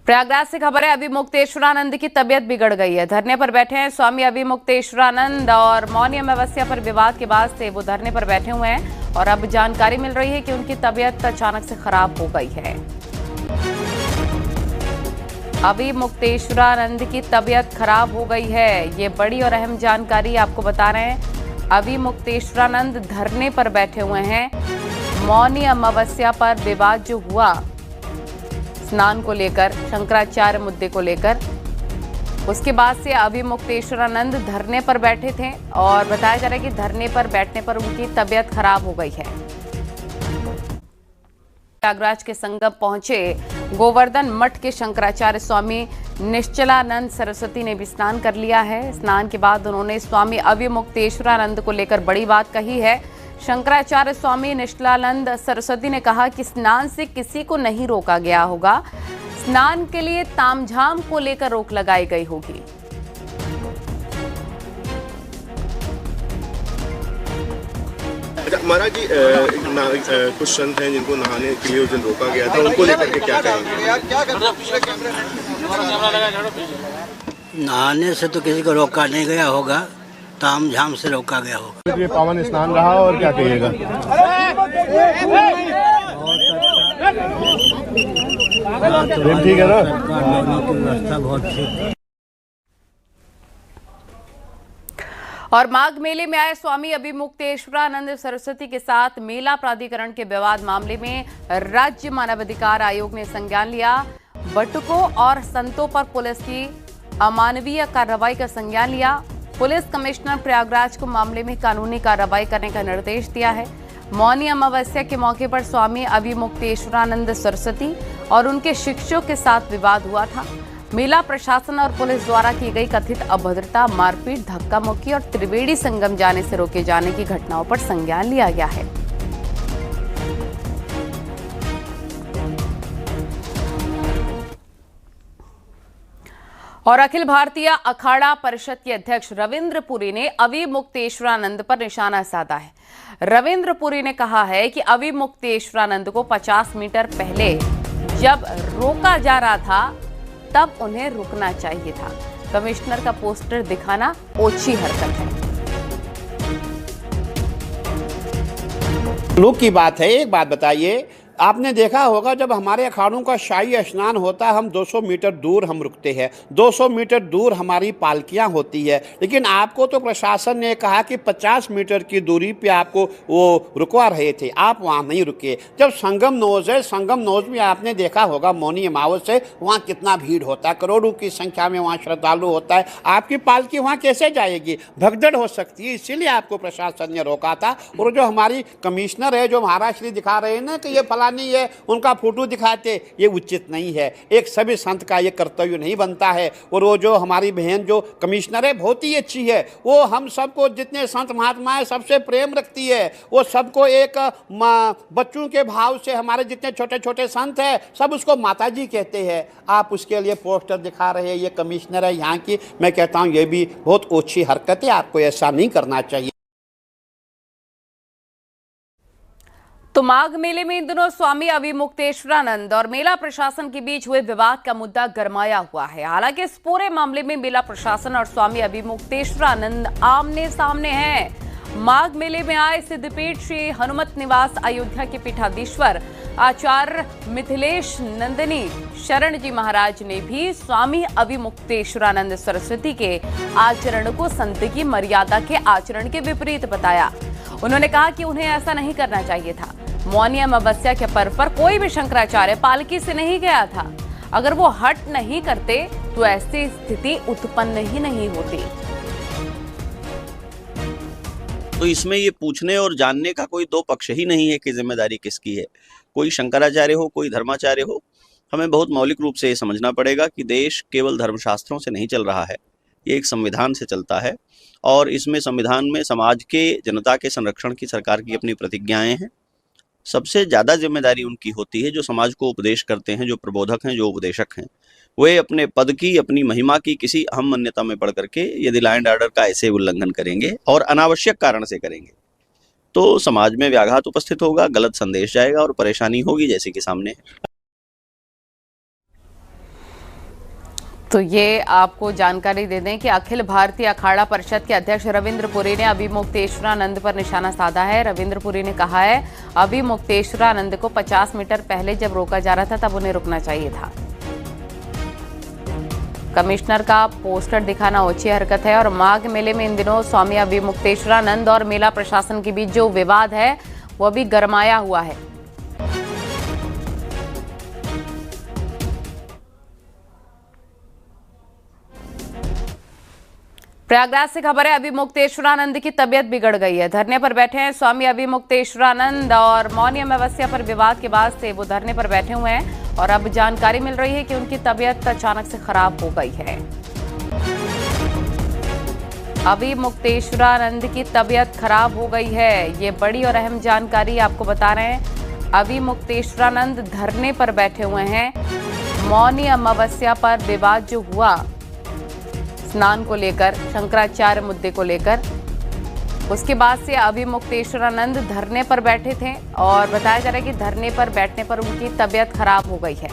प्रयागराज से खबर है। अभिमुक्तेश्वरानंद की तबीयत बिगड़ गई है। धरने पर बैठे हैं स्वामी अभिमुक्तेश्वरानंद और मौनी अमावस्या पर विवाद के बाद से वो धरने पर बैठे हुए हैं और अब जानकारी मिल रही है कि उनकी तबीयत अचानक से खराब हो गई है। अभिमुक्तेश्वरानंद की तबीयत खराब हो गई है, ये बड़ी और अहम जानकारी आपको बता रहे हैं। अभिमुक्तेश्वरानंद धरने पर बैठे हुए हैं। मौनी अमावस्या पर विवाद जो हुआ स्नान को लेकर, शंकराचार्य मुद्दे को लेकर, उसके बाद से अभिमुक्तेश्वरानंद धरने पर बैठे थे और बताया जा रहा है कि धरने पर बैठने पर उनकी तबीयत खराब हो गई है। प्रयागराज के संगम पहुंचे गोवर्धन मठ के शंकराचार्य स्वामी निश्चलानंद सरस्वती ने भी स्नान कर लिया है। स्नान के बाद उन्होंने स्वामी अभिमुक्तेश्वरानंद को लेकर बड़ी बात कही है। शंकराचार्य स्वामी निश्चलानंद सरस्वती ने कहा कि स्नान से किसी को नहीं रोका गया होगा, स्नान के लिए तामझाम को लेकर रोक लगाई गई होगी। महाराज जी, कुछ संत हैं जिनको नहाने के लिए उस दिन रोका गया था, उनको लेकर के क्या कहेंगे? नहाने से तो किसी को रोका नहीं गया होगा, तामझाम से रोका गया होगा। ये पावन स्नान रहा और क्या कहिएगा? ठीक है ना? व्यवस्था बहुत ठीक। और माघ मेले में आए स्वामी अभिमुक्तेश्वरानंद सरस्वती के साथ मेला प्राधिकरण के विवाद मामले में राज्य मानवाधिकार आयोग ने संज्ञान लिया। बटुकों और संतों पर पुलिस की अमानवीय कार्रवाई का संज्ञान लिया। पुलिस कमिश्नर प्रयागराज को मामले में कानूनी कार्रवाई करने का निर्देश दिया है। मौनी अमावस्या के मौके पर स्वामी अभिमुक्तेश्वरानंद सरस्वती और उनके शिष्यों के साथ विवाद हुआ था। मेला प्रशासन और पुलिस द्वारा की गई कथित अभद्रता, मारपीट, धक्का मुक्की और त्रिवेणी संगम जाने से रोके जाने की घटनाओं पर संज्ञान लिया गया है। और अखिल भारतीय अखाड़ा परिषद के अध्यक्ष रविंद्र पुरी ने अभिमुक्तेश्वरानंद पर निशाना साधा है। रविंद्र पुरी ने कहा है कि अभिमुक्तेश्वरानंद को 50 मीटर पहले जब रोका जा रहा था तब उन्हें रुकना चाहिए था। कमिश्नर का पोस्टर दिखाना ओछी हरकत है। लोग की बात है। एक बात बताइए, आपने देखा होगा जब हमारे अखाड़ों का शाही स्नान होता है, हम 200 मीटर दूर हम रुकते हैं, 200 मीटर दूर हमारी पालकियां होती है, लेकिन आपको तो प्रशासन ने कहा कि 50 मीटर की दूरी पे आपको वो रुकवा रहे थे, आप वहां नहीं रुके। जब संगम नोज है, संगम नोज में आपने देखा होगा मौनी अमावस से वहाँ कितना भीड़ होता है, करोड़ों की संख्या में वहाँ श्रद्धालु होता है। आपकी पालकी वहाँ कैसे जाएगी? भगदड़ हो सकती है, इसीलिए आपको प्रशासन ने रोका था। और जो हमारी कमिश्नर है, जो महाराष्ट्र दिखा रहे हैं ना कि ये नहीं है, उनका फोटो दिखाते, ये उचित नहीं है। एक सभी संत का ये कर्तव्य नहीं बनता है। और वो जो हमारी बहन जो कमिश्नर है बहुत ही अच्छी है, वो हम सबको जितने संत महात्मा है सबसे प्रेम रखती है। वो सबको एक बच्चों के भाव से, हमारे जितने छोटे छोटे संत हैं सब उसको माता जी कहते हैं। आप उसके लिए पोस्टर दिखा रहे हैं, ये कमिश्नर है यहाँ की, मैं कहता हूँ ये भी बहुत ओछी हरकत है, आपको ऐसा नहीं करना चाहिए। तो माघ मेले में इन दिनों स्वामी अभिमुक्तेश्वरानंद और मेला प्रशासन के बीच हुए विवाद का मुद्दा गरमाया हुआ है। हालांकि इस पूरे मामले में मेला प्रशासन और स्वामी अभिमुक्तेश्वरानंद आमने सामने हैं। माघ मेले में आए सिद्धपीठ श्री हनुमत निवास अयोध्या के पीठाधीश्वर आचार्य मिथिलेश नंदिनी शरण जी महाराज ने भी स्वामी अभिमुक्तेश्वरानंद सरस्वती के आचरण को संत की मर्यादा के आचरण के विपरीत बताया। उन्होंने कहा कि उन्हें ऐसा नहीं करना चाहिए था। मौनी अमावस्या के पर्व पर कोई भी शंकराचार्य पालकी से नहीं गया था। अगर वो हट नहीं करते तो ऐसी स्थिति उत्पन्न ही नहीं होती। तो इसमें ये पूछने और जानने का कोई दो पक्ष ही नहीं है कि जिम्मेदारी किसकी है। कोई शंकराचार्य हो, कोई धर्माचार्य हो, हमें बहुत मौलिक रूप से ये समझना पड़ेगा कि देश केवल धर्मशास्त्रों से नहीं चल रहा है, ये एक संविधान से चलता है। और इसमें संविधान में समाज के, जनता के संरक्षण की सरकार की अपनी प्रतिज्ञाएं हैं। सबसे ज़्यादा जिम्मेदारी उनकी होती है जो समाज को उपदेश करते हैं, जो प्रबोधक हैं, जो उपदेशक हैं। वे अपने पद की, अपनी महिमा की किसी अहम मान्यता में पढ़ करके यदि लॉ एंड ऑर्डर का ऐसे उल्लंघन करेंगे और अनावश्यक कारण से करेंगे तो समाज में व्याघात उपस्थित होगा, गलत संदेश जाएगा और परेशानी होगी, जैसे कि सामने है। तो ये आपको जानकारी दे दें कि अखिल भारतीय अखाड़ा परिषद के अध्यक्ष रविंद्र पुरी ने अभिमुक्तेश्वरानंद पर निशाना साधा है। रविंद्र पुरी ने कहा है, अभिमुक्तेश्वरानंद को 50 मीटर पहले जब रोका जा रहा था तब उन्हें रुकना चाहिए था। कमिश्नर का पोस्टर दिखाना ओछी हरकत है और माघ मेले में इन दिनों स्वामी अभिमुक्तेश्वरानंद और मेला प्रशासन के बीच जो विवाद है वो भी गरमाया हुआ है। प्रयागराज से खबर है, अभिमुक्तेश्वरानंद की तबीयत बिगड़ गई है। धरने पर बैठे हैं स्वामी अभिमुक्तेश्वरानंद और मौनी अमावस्या पर विवाद के बाद से वो धरने पर बैठे हुए हैं और अब जानकारी मिल रही है कि उनकी तबीयत अचानक से खराब हो गई है। अभिमुक्तेश्वरानंद की तबीयत खराब हो गई है, ये बड़ी और अहम जानकारी आपको बता रहे हैं। अभिमुक्तेश्वरानंद धरने पर बैठे हुए हैं। मौनी अमावस्या पर विवाद जो हुआ स्नान को लेकर, शंकराचार्य मुद्दे को लेकर, उसके बाद से अभिमुक्तेश्वरानंद धरने पर बैठे थे और बताया जा रहा है कि धरने पर बैठने पर उनकी तबीयत खराब हो गई है।